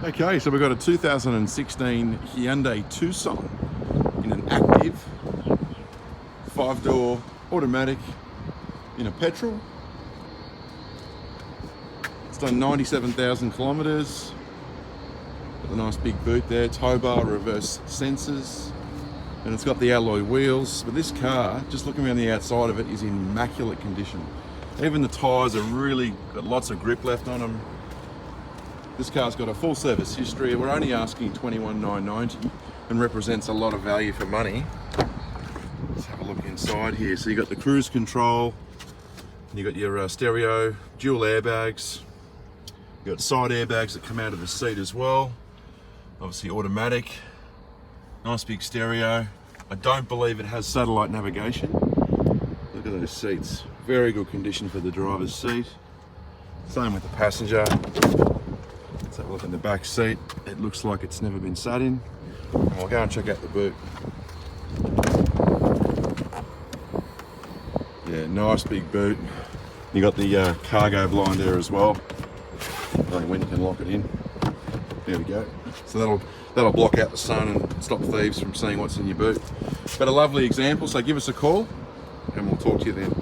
Okay, so we've got a 2016 Hyundai Tucson in an active 5-door automatic in a petrol. It's done 97,000 kilometers. Got a nice big boot there, tow bar, reverse sensors, and it's got the alloy wheels. But this car, just looking around the outside of it, is in immaculate condition. Even the tyres are really got lots of grip left on them. This car's got a full service history. We're only asking $21,990 and represents a lot of value for money. Let's have a look inside here. So you got the cruise control, you got your stereo, dual airbags, you got side airbags that come out of the seat as well. Obviously automatic, nice big stereo. I don't believe it has satellite navigation. Look at those seats, very good condition for the driver's seat. Same with the passenger. Let's have a look in the back seat. It looks like it's never been sat in. And we'll go and check out the boot. Yeah, nice big boot. You got the cargo blind there as well. I don't know when you can lock it in. There we go. So that'll block out the sun and stop thieves from seeing what's in your boot. But a lovely example, so give us a call and we'll talk to you then.